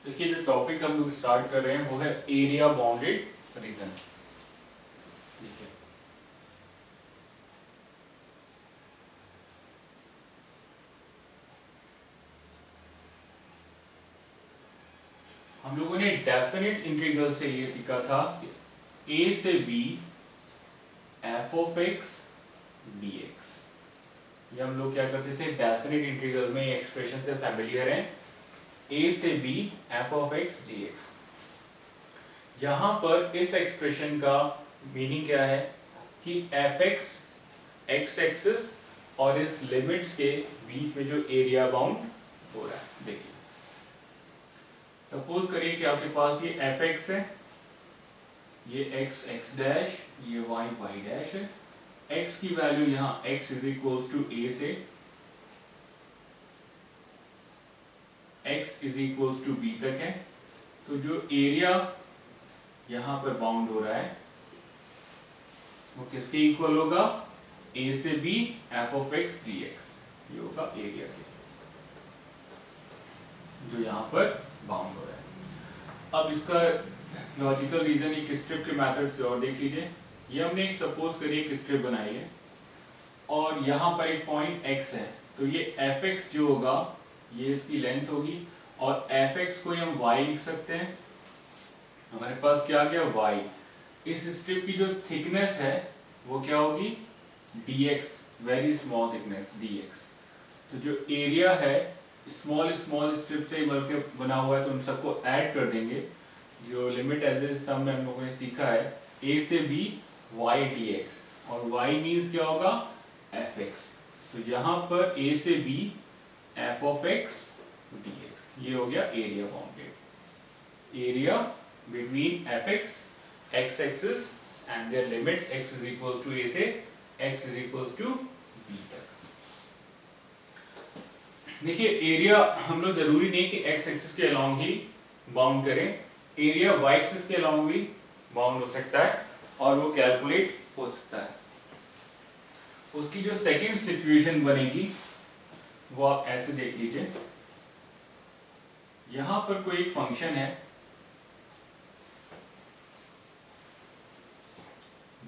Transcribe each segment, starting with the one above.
देखिए जो टॉपिक हम लोग स्टार्ट कर रहे हैं वो है एरिया बाउंडेड रीजन। ठीक है, हम लोगों ने डेफिनेट इंटीग्रल से ये सीखा था कि a से b f of x dx। ये हम लोग क्या करते थे, डेफिनेट इंटीग्रल में ये एक्सप्रेशन से फैमिलियर हैं, a से b f of x dx। यहां पर इस एक्सप्रेशन का मीनिंग क्या है कि fx x एक्सिस और इस लिमिट्स के बीच में जो एरिया बाउंड हो रहा है। देखिए सपोज करिए कि आपके पास ये fx है, ये x डैश, ये y डैश है। x की वैल्यू यहाँ x is equals to a से x is equals to b तक है। तो जो एरिया यहाँ पर बाउंड हो रहा है वो किसके इक्वल होगा, a से b f of x dx। ये होगा एरिया के जो यहाँ पर बाउंड हो रहा है। अब इसका लॉजिकल रीजन एक स्ट्रिप के मेथड से और देख लीजिए। ये हमने एक सपोज करिए एक स्ट्रिप बनाई है और यहाँ पर एक पॉइंट x है, तो ये fx जो होगा ये इसकी लेंथ होगी और fx को हम y लिख सकते हैं। हमारे पास क्या आ गया y। इस स्ट्रिप की जो थिकनेस है वो क्या होगी dx, very small thickness dx। तो जो एरिया है स्मॉल स्मॉल स्ट्रिप से मिलकर बना हुआ है, तो उन सबको ऐड कर देंगे। जो लिमिट एज सम में हम लोगों ने सीखा है a से b y dx, और y मीन्स क्या होगा fx। तो यहाँ पर a से b f of x dx, ये हो गया area bounded. Area between fx x axis and their limits x is equals to a से x is equals to b तक। देखिए एरिया हम लोग जरूरी नहीं कि x एक्सिस के अलोंग ही बाउंड करें, एरिया y एक्सिस के अलोंग भी बाउंड हो सकता है और वो कैलकुलेट हो सकता है। उसकी जो सेकंड सिचुएशन बनेगी वो आप ऐसे देख लीजिए। यहां पर कोई एक फंक्शन है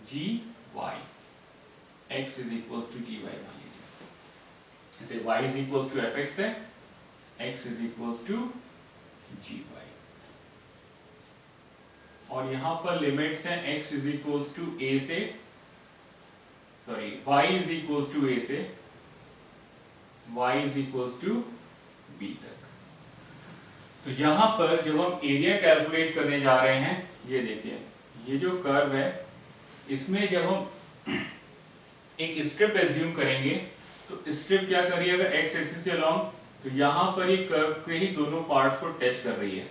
gy, x is equals to gy मान लीजिए। y is equals to fx है, x is equals to gy, और यहां पर लिमिट्स हैं x is equals to a से, sorry y is equals to a से y is equals to b तक। तो यहां पर जब हम एरिया कैलकुलेट करने जा रहे हैं, ये देखिए ये जो कर्व है इसमें जब हम एक स्ट्रिप एज्यूम करेंगे तो स्ट्रिप क्या कर रही है, अगर x एक्सिस के अलोंग, तो यहां पर ये कर्व के ही दोनों पार्ट्स को टच कर रही है।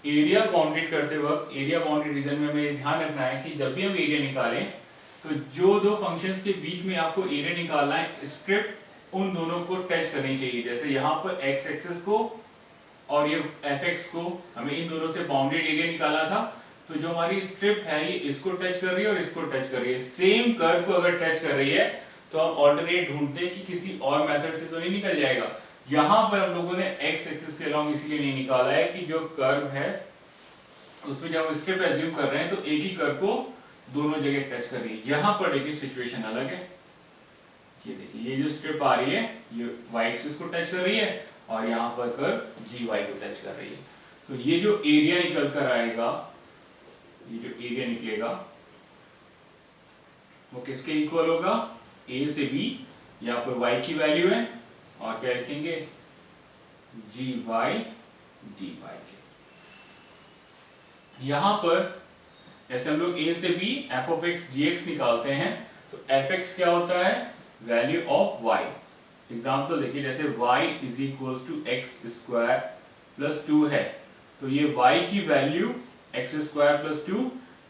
एरिया बाउंडेड करते वक्त एरिया बाउंडेड रीजन में हमें ध्यान रखना है कि जब भी हम एरिया निकालें तो जो दो फंक्शंस के बीच में आपको एरिया निकालना है, स्ट्रिप उन दोनों को टच करनी चाहिए। जैसे यहाँ पर x एक्सिस को और ये fx को हमें इन दोनों से बाउंडेड एरिया निकाला था, तो जो हमारी स्ट्रिप है ये इसको टच कर रही है और इसको टच कर रही है। सेम कर्व को अगर टच कर रही है तो हम ऑल्टरनेट ढूंढते हैं कि किसी और मेथड से तो नहीं निकल जाएगा। यहां पर हम लोगों ने x एक्सिस के अलोंग इसलिए नहीं निकाला है कि जो कर्व है उसमें जब हम स्ट्रिप एज्यूम कर रहे हैं तो एक ही कर्व को दोनों जगह टच कर रही है। यहां पर देखिए सिचुएशन अलग है। ये देखिए ये जो स्ट्रिप आ रही है ये y एक्सिस को टच कर रही है और यहाँ पर कर्व gy को टच कर रही है। तो ये जो एरिया निकल कर आएगा, ये जो एरिया निकलेगा वो किसके इक्वल होगा, a से b, यहाँ पर y की वैल्यू है और क्या लिखेंगे gy dy के। यहां पर जैसे हम लोग a से b f of x dx निकालते हैं तो fx क्या होता है, वैल्यू ऑफ y। एग्जाम्पल देखिए जैसे y is equals to x square plus 2 है, तो ये y की वैल्यू एक्स स्क्वायर प्लस 2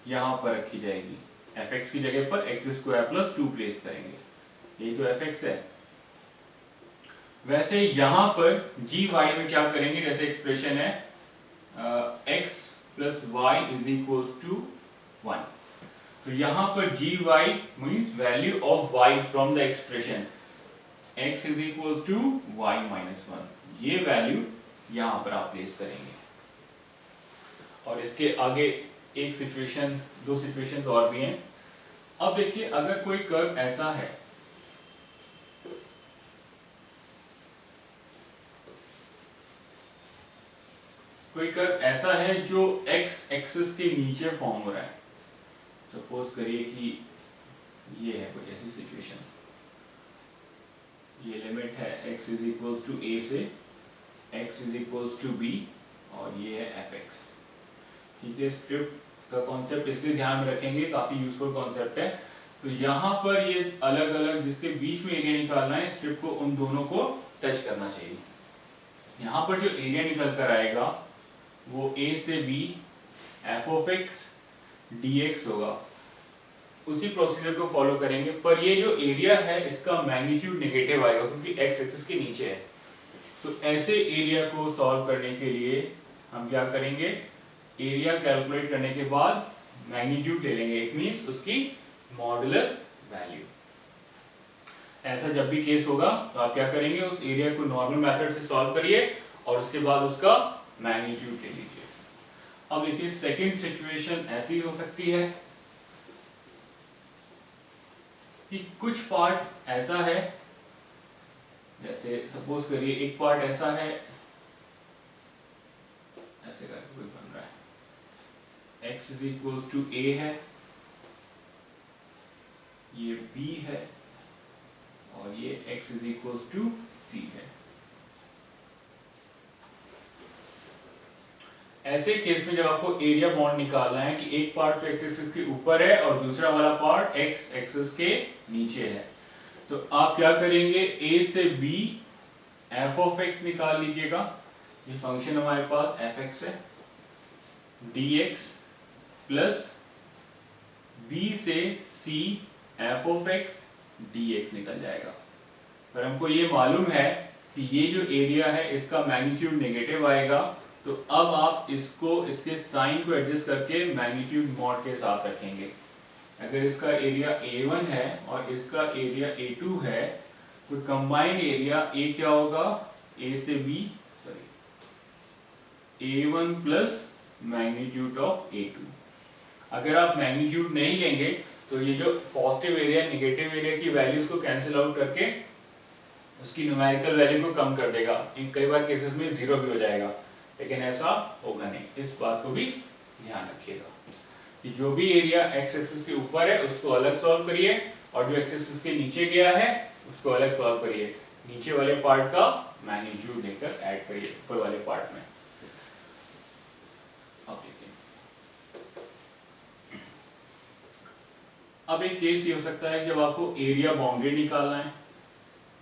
यहां पर रखी जाएगी। fx की जगह पर एक्स स्क्वायर प्लस 2 प्लेस करेंगे, ये तो fx है। वैसे यहां पर gy में क्या करेंगे, जैसे एक्सप्रेशन है x plus y is equals to 1, तो यहां पर gy means value of y from the expression x is equals to y minus 1, ये वैल्यू यहां पर आप प्लेस करेंगे। और इसके आगे एक सिचुएशन, दो सिचुएशंस और भी हैं। अब देखिए अगर कोई कर्व ऐसा है, कोई कर्व ऐसा है जो x एक्सिस के नीचे फॉर्म हो रहा है, सपोज करिए कि ये है कुछ ऐसी सिचुएशन, ये लिमिट है x is equals to a से x is equals to b और ये है fx। ठीक है, स्ट्रिप का कॉन्सेप्ट इसलिए ध्यान में रखेंगे, काफी यूजफुल कॉन्सेप्ट है। तो यहाँ पर ये अलग अलग जिसके बीच में एरिया निकालना है, स्ट्रिप को उन दोनों को टच करना चाहिए। यहाँ पर जो एरिया निकल कर आएगा वो a से b f of x dx होगा। उसी प्रोसीजर को फॉलो करेंगे, पर ये जो एरिया है इसका मैग्नीट्यूड नेगेटिव आएगा क्योंकि x एक्सिस के नीचे है। तो ऐसे एरिया को सॉल्व करने के लिए हम क्या करेंगे, एरिया कैलकुलेट करने के बाद मैग्नीट्यूड ले लेंगे, इट मींस उसकी मॉडुलस वैल्यू। ऐसा जब भी केस होगा तो आप क्या करेंगे, उस एरिया को नॉर्मल मेथड से सॉल्व करिए और उसके बाद उसका मैग्नीट्यूड ले लीजिए। अब देखिए सेकंड सिचुएशन ऐसी हो सकती है कि कुछ पार्ट ऐसा है, जैसे सपोज करिए एक पार्ट ऐसा है, ऐसे करके कोई बन रहा है, x is equals to a है, ये b है और ये x is equals to c है। ऐसे केस में जब आपको एरिया बॉन्ड निकालना है कि एक पार्ट तो एक्स एक्सिस के ऊपर है और दूसरा वाला पार्ट एक्स एक्सिस के नीचे है, तो आप क्या करेंगे, a से b f ऑफ x निकाल लीजिएगा। ये फंक्शन हमारे पास fx है, dx प्लस b से c f of x dx निकल जाएगा। पर हमको ये मालूम है कि ये जो एरिया है इसका मैग्नीट्यूड नेगेटिव आएगा, तो अब आप इसको, इसके साइन को एडजस्ट करके मैग्नीट्यूड मॉड के साथ रखेंगे। अगर इसका एरिया a1 है और इसका एरिया a2 है तो कंबाइंड एरिया a क्या होगा, a से b a1 plus magnitude of a2। अगर आप मैग्नीट्यूड नहीं लेंगे तो ये जो पॉजिटिव एरिया नेगेटिव एरिया की वैल्यूज को कैंसिल आउट करके उसकी न्यूमेरिकल वैल्यू को कम कर देगा। इन कई बार केसेस में 0 भी हो जाएगा, लेकिन ऐसा होगा नहीं। इस बात को भी ध्यान रखिएगा कि जो भी एरिया x एक्सिस के ऊपर है उसको अलग सॉल्व करिए और जो x एक्सिस के नीचे गया है उसको अलग सॉल्व करिए। नीचे वाले पार्ट का मैग्नीट्यूड लेकर ऐड करिए ऊपर वाले पार्ट में। अब एक केस ये हो सकता है जब आपको एरिया बाउंड्री निकालना है।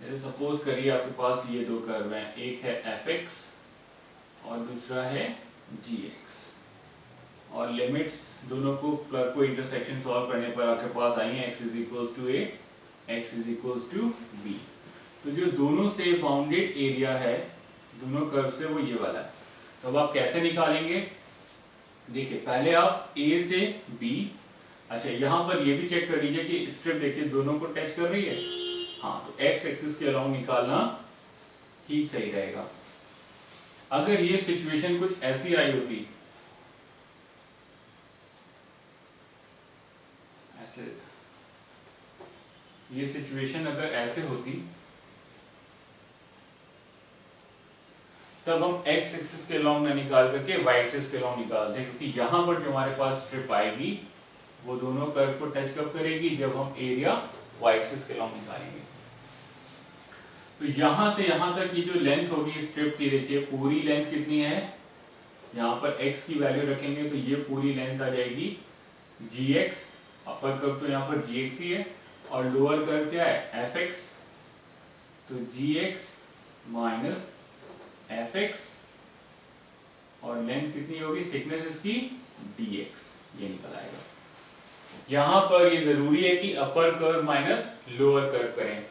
जैसे सपोज करिए आपके पास ये दो कर्व हैं, एक है fx और दूसरा है gx, और लिमिट्स दोनों को कर्व को इंटरसेक्शन सॉल्व करने पर आपके पास आई है x is equals to a, x is equals to b। तो जो दोनों से बाउंडेड एरिया है दोनों कर्व से वो ये वाला है। तो अब आप कैसे निकालेंगे, देखिए पहले आप a से b, अच्छा यहाँ पर ये भी चेक कर लीजिए कि स्ट्रिप देखिए दोनों को टच कर रही है, हाँ, तो x एक्सिस के अलाउंग निकालना ठीक सही रहेगा। अगर ये सिचुएशन कुछ ऐसी आई होती, ऐसे ये सिचुएशन अगर ऐसे होती तब हम x एक्सिस के अलाउंग ना निकाल करके y एक्सिस के अलाउंग निकालते, क्योंकि यहाँ पर जो हमारे पास स्ट्रिप आएगी वो दोनों कर्व को टच कब करेगी, जब हम एरिया y एक्सिस के अलाउंग निकालेंगे। तो यहाँ से यहाँ तक की जो लेंथ होगी स्ट्रिप की, देखिए पूरी लेंथ कितनी है, यहाँ पर x की वैल्यू रखेंगे तो ये पूरी लेंथ आ जाएगी gx, अपर कर्व तो यहाँ पर gx ही है और लोअर कर्व क्या है fx, तो gx माइनस fx और लेंथ कितनी होगी, थिकनेस इसकी dx, ये निकल आएगा। यहाँ पर ये जरूरी है कि upper curve minus lower curve करें।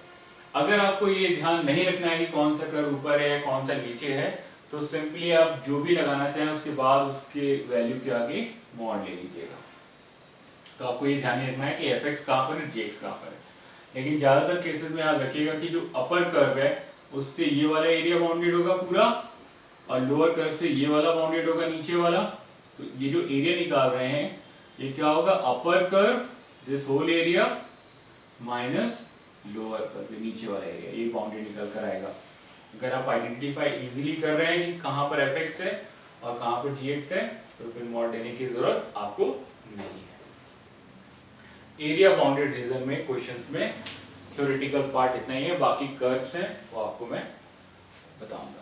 अगर आपको ये ध्यान नहीं रखना है कि कौन सा कर्व ऊपर है कौन सा नीचे है, तो सिंपली आप जो भी लगाना चाहें उसके बाद उसके वैल्यू के आगे मॉड ले लीजिएगा। तो आपको ये ध्यान रखना है कि fx कहाँ पर है, gx कहाँ पर है। लेकिन ज्यादातर केसेस में याद रखिएगा कि जो अपर कर्व है उससे ये वाला एरिया बाउंडेड होगा पूरा और लोअर कर्व से ये वाला बाउंडेड होगा नीचे वाला, तो ये जो एरिया निकाल रहे हैं ये क्या होगा, upper curve this whole area minus lower curve, ये नीचे वाला एरिया, ये बाउंड्री निकल कर आएगा। अगर आप आइडेंटिफाई इजीली कर रहे हैं कि कहाँ पर fx है और कहाँ पर gx है तो फिर मॉड देने की जरूरत आपको नहीं है। एरिया बाउंडेड रीजन में क्वेश्चंस में थ्योरेटिकल पार्ट इतना ही है, बाकी कर्व्स हैं वो आपको मैं बताऊंगा।